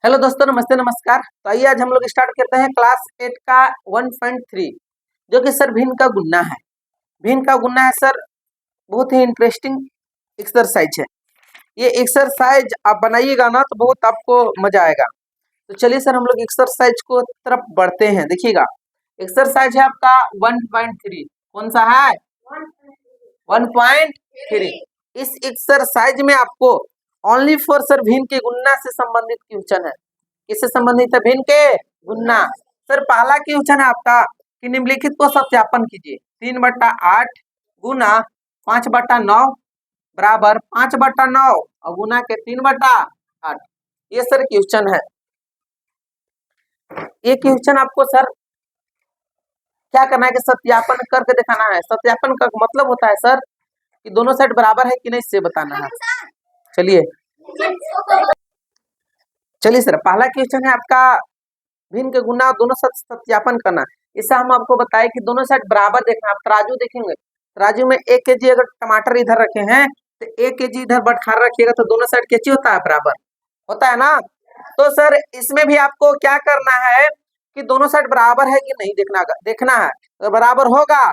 Hello दोस्तों, नमस्ते नमस्कार। तो आइए आज हम लोग स्टार्ट करते हैं क्लास 8 का 1.3 जो कि सर भिन्न का गुणा है। भिन्न का गुणा है सर, बहुत ही इंटरेस्टिंग एक्सरसाइज है। ये एक्सरसाइज आप बनाइएगा ना तो बहुत आपको मजा आएगा। तो चलिए सर हम लोग एक्सरसाइज को तरफ बढ़ते हैं। देखिएगा एक्सरसाइज है आपका 1.3। कौन सा है? 1.3। इस एक्सरसाइज में आपको ओनली फॉर सर भिन्न के गुणा से संबंधित क्वेश्चन है। किससे संबंधित है? भिन्न के गुणा। सर पहला क्वेश्चन है आपका कि निम्नलिखित को सत्यापन कीजिए। 3/8 गुना 5/9 बराबर 5/9 और गुना के 3/8। ये सर क्वेश्चन है। ये क्वेश्चन आपको सर क्या करना है कि सत्यापन करके दिखाना है। सत्यापन का मतलब होता है सर कि दोनों साइड बराबर है कि नहीं, इससे बताना है। चलिए सर पहला क्वेश्चन है आपका भिन्न के गुना दोनों साइड सत्यापन करना। इससे हम आपको बताएं कि दोनों साइड बराबर देखना। आप तराजू देखेंगे, तराजू में 1 kg अगर टमाटर इधर रखे हैं तो 1 kg इधर बटखारा रखिएगा तो दोनों साइड कैसे होता है? बराबर होता है ना। तो सर इसमें भी आपको क्या करना है कि दोनों साइड बराबर है कि नहीं देखना है। अगर बराबर होगा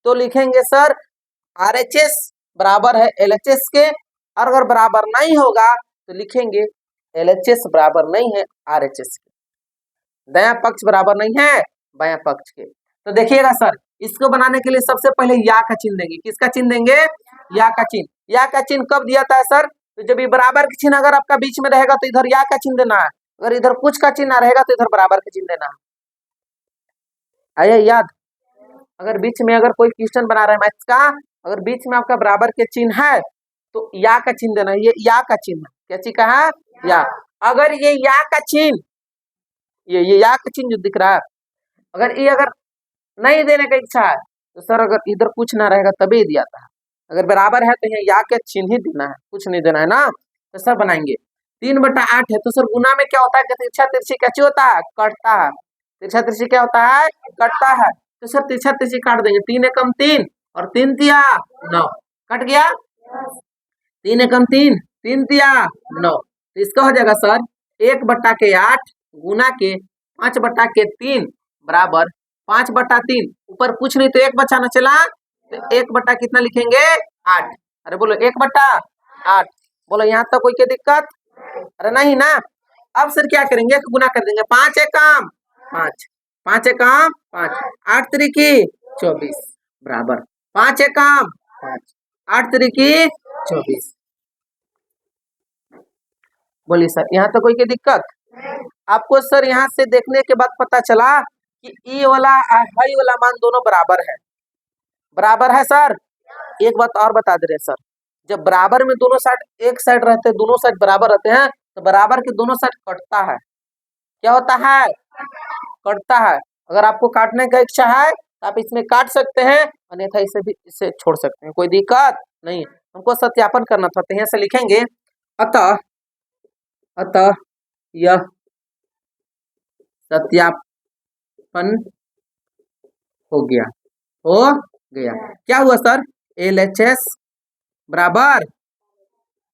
तो लिखेंगे सर RHS बराबर है LHS के, और अगर बराबर नहीं होगा तो लिखेंगे LHS बराबर नहीं है RHS के। दायां पक्ष बराबर नहीं है बायां पक्ष के। तो देखिएगा सर इसको बनाने के लिए सबसे पहले या का चिन्ह देंगे। किसका चिन्ह देंगे? या का चिन्ह। या का चिन्ह कब दिया था सर? तो जब ये बराबर का चिन्ह अगर आपका बीच में रहेगा तो इधर या का चिन्ह देना है। अगर इधर कुछ का चिन्ह रहेगा तो इधर बराबर का चिन्ह देना है। आया याद? अगर बीच में अगर कोई क्वेश्चन बना रहा है मैथ्स का, अगर बीच में आपका बराबर के चिन्ह है तो या का चिन्ह देना। ये या का चिन्ह क्या चीज का है? या। अगर ये या का चिन्ह, ये या का चिन्ह जो दिख रहा है, अगर नहीं देने का इच्छा है तो सर अगर इधर कुछ ना रहेगा तभी दिया था। अगर बराबर है तो यहाँ या के चिन्ह ही देना है, कुछ नहीं देना है ना। तो सर बनाएंगे 3/8 है तो सर गुना में क्या होता है कि तिरछा तिरछी कैसे होता है? कटता है। तिरछा तिरछी क्या होता है? कटता है। तो सर तिरछा तिरछी काट देंगे। 3 एकम 3 और 3 तिया 9 कट गया। 3 एकम 3 3 तिया 9 तो इसका हो जाएगा सर 1/8 गुना के 5/3 बराबर 5/3। ऊपर कुछ नहीं तो 1 बचा ना चला तो 1 कितना लिखेंगे? 8। अरे बोलो 1/8। बोलो यहाँ तक कोई क्या दिक्कत? अरे नहीं ना। अब सर क्या करेंगे? गुना कर देंगे। 5 एकम 5 5 एकम 5 8 तिरिकी 24 बराबर 5 एकम 5 8 तिरिकी 24। बोलिए सर यहाँ तक कोई क्या दिक्कत? आपको सर यहाँ से देखने के बाद पता चला कि ई वाला हाई वाला मान दोनों बराबर है। बराबर है सर। एक बात और बता दे रहे सर, जब बराबर में दोनों साइड एक साइड रहते हैं, दोनों साइड बराबर रहते हैं तो बराबर के दोनों साइड कटता है। क्या होता है? कटता है। अगर आपको काटने का इच्छा है तो आप इसमें काट सकते हैं, अन्यथा इसे छोड़ सकते हैं, कोई दिक्कत नहीं। हमको सत्यापन करना था तो यहाँ से लिखेंगे अतः यह सत्यापन हो गया। क्या हुआ सर? LHS बराबर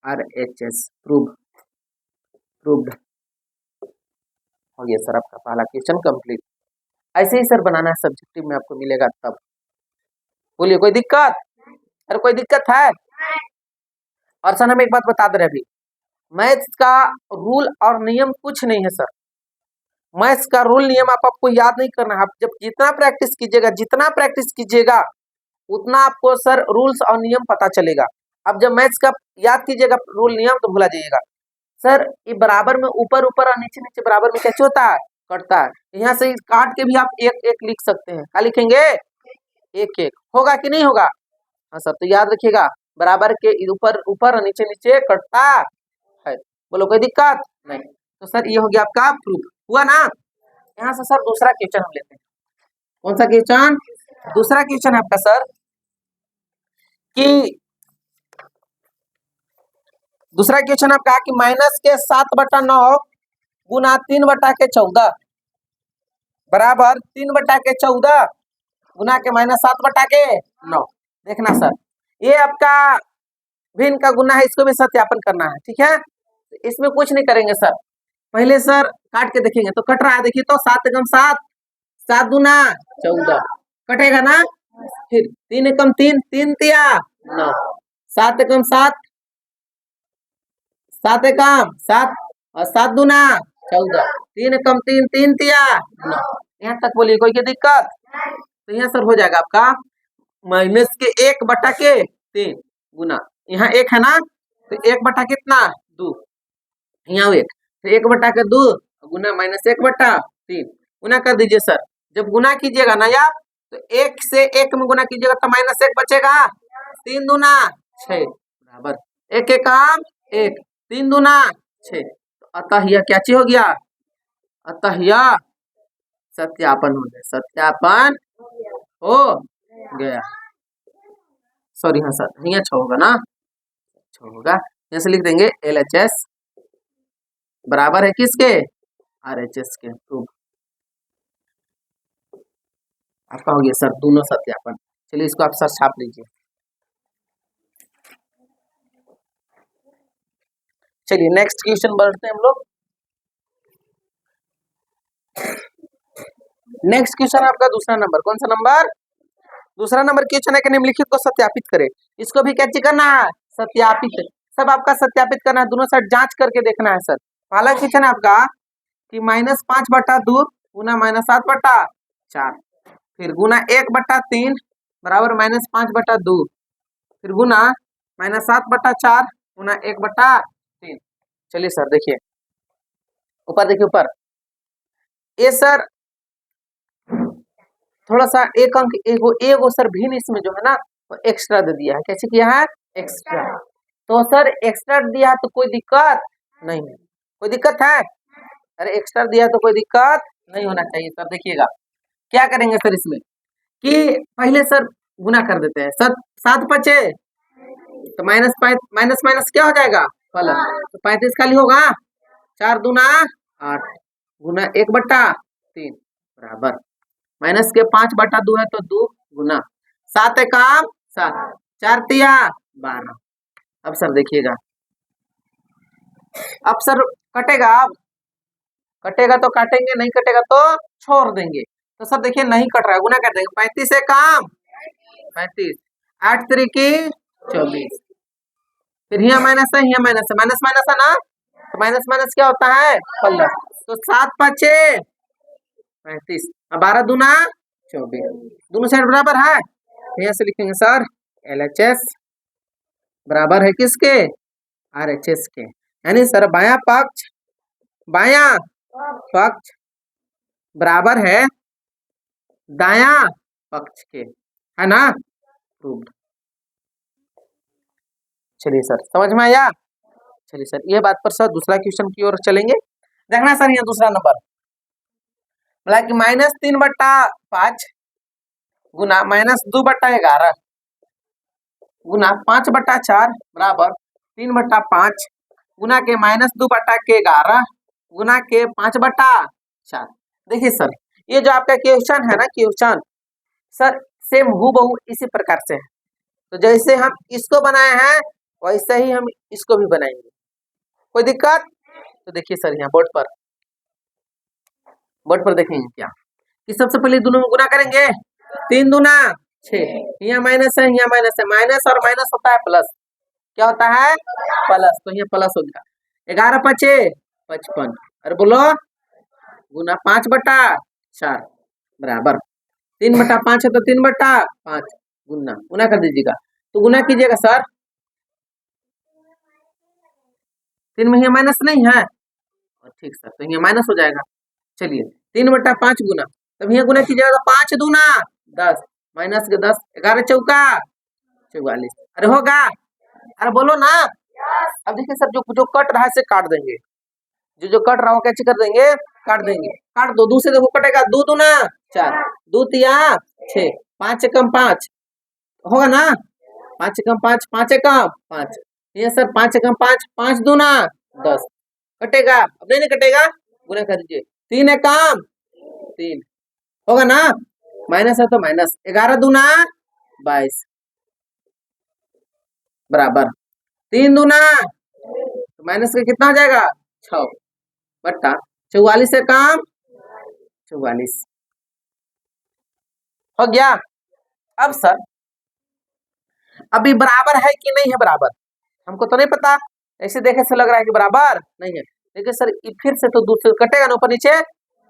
RHS प्रूव्ड हो गया सर। आपका पहला क्वेश्चन कंप्लीट। ऐसे ही सर बनाना है, सब्जेक्टिव में आपको मिलेगा तब। बोलिए कोई दिक्कत? अरे कोई दिक्कत है? और सर हम एक बात बता दे रहे अभी, मैथ्स का रूल और नियम कुछ नहीं है सर। मैथ्स का रूल नियम आपको याद नहीं करना है। आप जब जितना प्रैक्टिस कीजिएगा उतना आपको सर रूल्स और नियम पता चलेगा। अब जब मैथ्स का याद कीजिएगा रूल नियम तो भुला जाइएगा। सर ये बराबर में ऊपर ऊपर और नीचे नीचे बराबर में कैसे होता है? कटता है। यहाँ से काट के भी आप एक एक लिख सकते हैं। क्या लिखेंगे? एक एक। होगा कि नहीं होगा? हाँ सर। तो याद रखिएगा बराबर के ऊपर ऊपर और नीचे नीचे कटता है। बोलो कोई दिक्कत नहीं। तो सर ये हो गया आपका प्रूफ हुआ ना। यहाँ से सर दूसरा क्वेश्चन हम लेते हैं। कौन सा क्वेश्चन? दूसरा क्वेश्चन है आपका सर कि दूसरा क्वेश्चन आपका कि माइनस के 7/9 गुना 3/14 बराबर 3/14 गुना के माइनस 7/9। देखना सर ये आपका भिन्न का गुना है, इसको भी सत्यापन करना है। ठीक है, इसमें कुछ नहीं करेंगे सर। पहले सर काट के देखेंगे तो कट रहा है, देखिए तो 7 एकम 7, 7 दूना 14 कटेगा ना। फिर 3 एकम 3, 3 तिया 9, 7 एकम 7, 7 एकम 7 और 7 दूना 14, 3 एकम 3, 3 तिया 9। यहाँ तक बोलिए कोई की दिक्कत? तो यहाँ सर हो जाएगा आपका माइनस के 1/3 गुना, यहाँ 1 है ना तो 1 कितना 2, यहाँ 1 तो 1/2 गुना माइनस 1/3 गुना कर दीजिए सर। जब गुना कीजिएगा ना आप तो 1 से 1 में गुना कीजिएगा तो -1 बचेगा, 3 दूना 6 बराबर 1 के काम 1, 3 दूना 6। तो अतः यह क्या चीज हो गया? अतः यह सत्यापन हो गया, सत्यापन हो गया। सॉरी हाँ सर यहाँ 6 होगा ना, 6 होगा। यहाँ से लिख देंगे LHS बराबर है किसके? RHS के। तो आपका हो गया सर दोनों सत्यापन। चलिए इसको आप सर छाप लीजिए। चलिए नेक्स्ट क्वेश्चन बढ़ते हैं हम लोग। नेक्स्ट क्वेश्चन आपका दूसरा नंबर, कौन सा नंबर? दूसरा नंबर क्वेश्चन है कि निम्नलिखित को सत्यापित करें। इसको भी क्या करना है? सत्यापित। सब आपका सत्यापित करना है, दोनों साइड जांच करके देखना है सर। पहला क्वेश्चन है आपका कि -5/2 गुना -7/4 फिर गुना 1/3 बराबर -5/2 फिर गुना -7/4 गुना 1/3। चलिए सर देखिए ऊपर, देखिए ऊपर ये सर थोड़ा सा एक अंक एगो सर भिन्न इसमें जो है ना वो एक्स्ट्रा दे दिया है। कैसे किया है? एक्स्ट्रा। तो सर एक्स्ट्रा दिया है तो कोई दिक्कत नहीं है, कोई दिक्कत है? अरे एक्स्ट्रा दिया तो कोई दिक्कत नहीं होना चाहिए सर। देखिएगा क्या करेंगे सर इसमें कि पहले सर गुना कर देते हैं। 7 तो माइनस क्या हो जाएगा? प्लस। तो 35 खाली होगा, 4 दूना 8 गुना 1/3 बराबर माइनस के 5/2 है तो 2 गुना 7 एकम 7, 4 तिया 12। अब सर देखिएगा, अब सर कटेगा, अब कटेगा तो काटेंगे, नहीं कटेगा तो छोड़ देंगे। तो सर देखिए नहीं कट रहा है, गुना कर देंगे। 35 से काम 35, 8 3 24 फिर यहाँ माइनस है, यहाँ माइनस है, माइनस माइनस है ना तो माइनस माइनस क्या होता है? प्लस। तो 7 5 35 और 12 दूना 24, दोनों साइड बराबर है। यहाँ से लिखेंगे सर LHS बराबर है किसके? RHS के। यानी सर बाया पक्ष बराबर है दाया पक्ष के, है ना? प्रूव्ड। चलिए सर समझ में आया। चलिए सर ये बात पर सर दूसरा क्वेश्चन की ओर चलेंगे। देखना सर यहाँ दूसरा नंबर बोला कि -3/5 गुना -2/11 गुना 5/4 बराबर 3/5 गुना के -2/11 गुना के 5/4। देखिए सर ये जो आपका क्वेश्चन है ना, क्वेश्चन सर सेम हूबहू इसी प्रकार से है। तो जैसे हम इसको बनाए हैं वैसे ही हम इसको भी बनाएंगे, कोई दिक्कत? तो देखिए सर यहाँ बोर्ड पर देखेंगे क्या कि सबसे पहले दोनों में गुना करेंगे। 3 दूना 6, यहाँ माइनस है, यहाँ माइनस है, माइनस और माइनस होता है प्लस। क्या होता है? प्लस। तो यहाँ प्लस हो गया। 11 5 55 अरे बोलो गुना 5/4 बराबर 3/5 है तो 3/5 गुना कर दीजिएगा। तो गुना कीजिएगा सर, 3 में यहाँ माइनस नहीं है और ठीक सर तो यहाँ माइनस हो जाएगा। चलिए 3/5 गुना, तब यहाँ गुना कीजिएगा तो 5 दूना 10 माइनस के 10, 11 चौका 44 अरे होगा। अरे बोलो ना। अब देखिए सर जो कट रहा है से काट देंगे, जो कट रहा हो कैसे कर देंगे? काट देंगे। काट दो, 2 से देखो कटेगा, 2 दूना 4, 2 तिया 6, 5 एकम 5 होगा ना, 5 एकम 5, 5 एकम 5 ये सर 5 एकम 5, 5 दूना 10 कटेगा। अब नहीं कटेगा, गुना कर दीजिए। 3 एकम 3 होगा ना, माइनस है तो माइनस, 11 दूना 22 बराबर 3 दूना तो माइनस का कितना हो जाएगा? 6 बट्टा 44 से कम 44 हो गया। अब सर अभी बराबर है कि नहीं है बराबर हमको तो नहीं पता, ऐसे देखे से लग रहा है कि बराबर नहीं है, लेकिन सर फिर से तो दूसरे कटेगा ना ऊपर नीचे,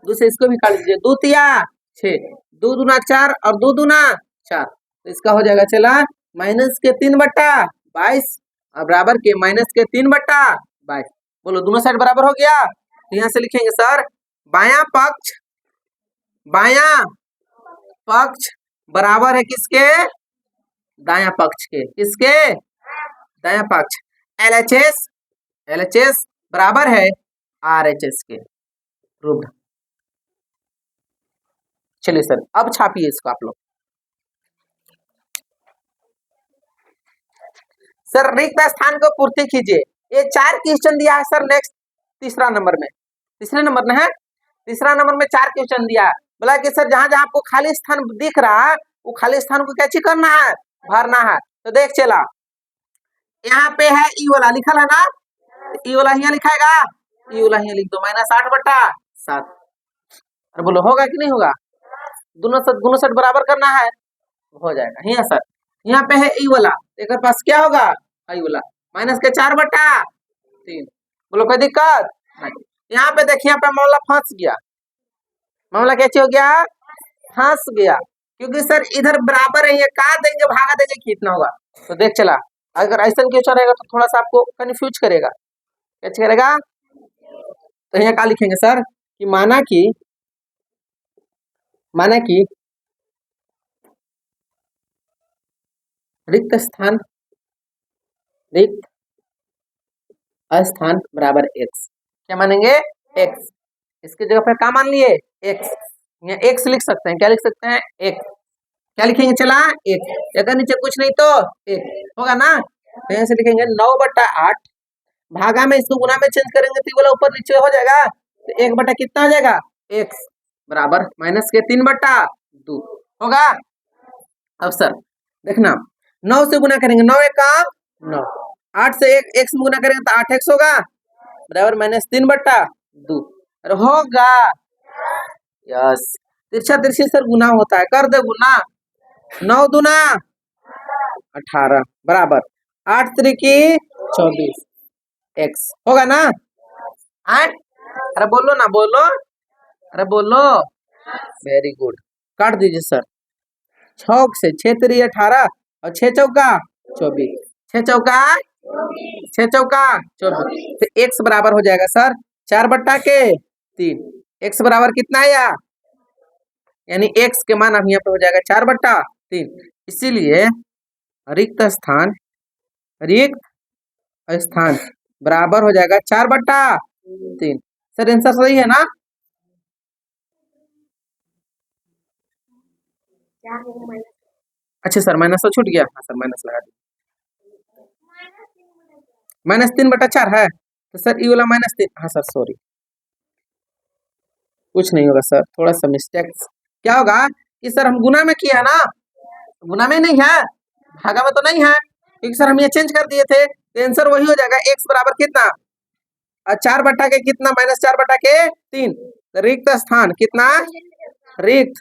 दूसरे इसको भी काट लीजिए, 2 तिया 6, 2 दूना 4 और 2 दूना 4, तो इसका हो जाएगा चला माइनस के 3/22 और बराबर के माइनस के 3/22। बोलो दोनों साइड बराबर हो गया, तो यहाँ से लिखेंगे सर बायां पक्ष बराबर है किसके, दायां पक्ष के, किसके, दायां पक्ष, LHS बराबर है RHS के रूप। चलिए सर अब छापिए इसको आप लोग। सर रिक्त स्थान को पूर्ति कीजिए, ये 4 क्वेश्चन दिया है सर। नेक्स्ट तीसरे नंबर में है, तीसरा नंबर में 4 क्वेश्चन दिया है, बोला कि सर जहां जहां आपको खाली स्थान दिख रहा है वो खाली स्थान को क्या करना है, भरना है। तो देख चला यहाँ पे है ई वाला लिखा है ना, ई वाला यहाँ लिखाएगा, ई वाला यहाँ लिख दो -8/7। अरे बोलो होगा कि नहीं होगा, दोनों साइड बराबर करना है, हो जाएगा। यहाँ सर यहाँ पे है ई वाला, एक पास क्या होगा ई वाला माइनस के 4/3। बोलो कोई दिक्कत नहीं। यहाँ पे देखिए यहाँ पे मामला फंस गया, मामला कैसे हो गया, फंस गया, क्योंकि सर इधर बराबर है, ये का देंगे भागा देंगे कितना होगा। तो देख चला अगर ऐसा क्वेश्चन रहेगा तो थोड़ा सा आपको कंफ्यूज करेगा, कैसे करेगा। तो यहाँ क्या लिखेंगे सर कि माना कि रिक्त स्थान बराबर x, क्या मानेंगे x, इसके जगह पर क्या मान लिए x, यहाँ x लिख सकते हैं, क्या लिख सकते हैं x, क्या लिखेंगे चला x, अगर नीचे कुछ नहीं तो x होगा ना। तो यहाँ से लिखेंगे 9/8 भागा में इसको गुना में चेंज करेंगे तो वाला ऊपर नीचे हो जाएगा, तो 1 कितना हो जाएगा x बराबर माइनस के 3/2 होगा। अब सर देखना 9 से गुना करेंगे 9 एक 9, 8 से एक से गुना करेंगे तो 8x होगा बराबर -3/2 होगा। यस तिरछा सर गुना होता है, कर दे गुना, 9 दूना 18 बराबर 8 त्रिकी 24 x होगा ना। अरे बोलो ना, बोलो, अरे बोलो, वेरी गुड, काट दीजिए सर। 6 से 6 3 18 और 6 चौका 24, 6 चौका 24, तो x बराबर हो जाएगा सर 4/3। x बराबर कितना आया, यानी x के मान अब यहाँ पे हो जाएगा 4/3, इसीलिए रिक्त स्थान बराबर हो जाएगा 4/3। सर आंसर सही है ना। अच्छा सर माइनस तो छूट गया, हाँ सर माइनस लगा दिया, -3/4 है, तो सर ये वाला -3, हाँ सर सॉरी कुछ नहीं होगा सर, थोड़ा सा मिस्टेक। क्या होगा कि सर हम गुना में किया ना, गुना में नहीं है, भागा में तो नहीं है, क्योंकि सर हम ये चेंज कर दिए थे, तो आंसर वही हो जाएगा x बराबर कितना 4 के कितना -4/3, रिक्त स्थान कितना, रिक्त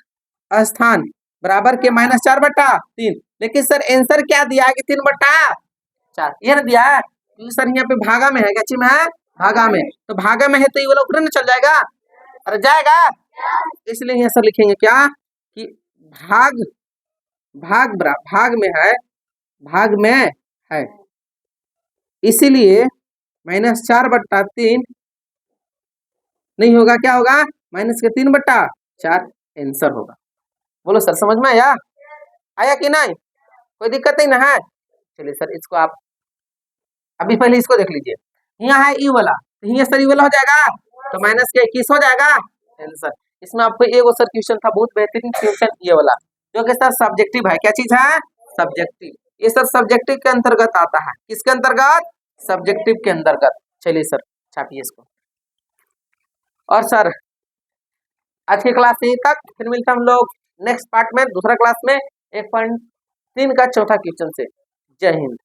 स्थान बराबर के -4/3। लेकिन सर आंसर क्या दिया है कि 3/4 ये ना दिया है, क्योंकि सर यहाँ पे भागा में है, क्या में है भागा में, तो भागा में है तो ये वाला ऊपर ना चल जाएगा, अरे जाएगा, इसलिए यहाँ सर लिखेंगे क्या कि भाग में है, इसीलिए -4/3 नहीं होगा, क्या होगा -3/4 आंसर होगा। बोलो सर समझ में आया कि नहीं, कोई दिक्कत नहीं ना है। चलिए सर इसको आप अभी पहले इसको देख लीजिए, यहाँ है ई वाला, तो यहाँ सर ई वाला हो जाएगा तो -21 हो जाएगा आंसर। इसमें आपको एक सर क्वेश्चन था बहुत बेहतरीन क्वेश्चन ये वाला, जो कि सर सब्जेक्टिव है, क्या चीज है सब्जेक्टिव, ये सर सब्जेक्टिव के अंतर्गत आता है, किसके अंतर्गत सब्जेक्टिव के अंतर्गत। चलिए सर छापिए इसको। और सर आज की क्लास यहीं तक, फिर मिलते हम लोग नेक्स्ट पार्ट में दूसरा क्लास में 1.3 का चौथा क्वेश्चन से। जय हिंद।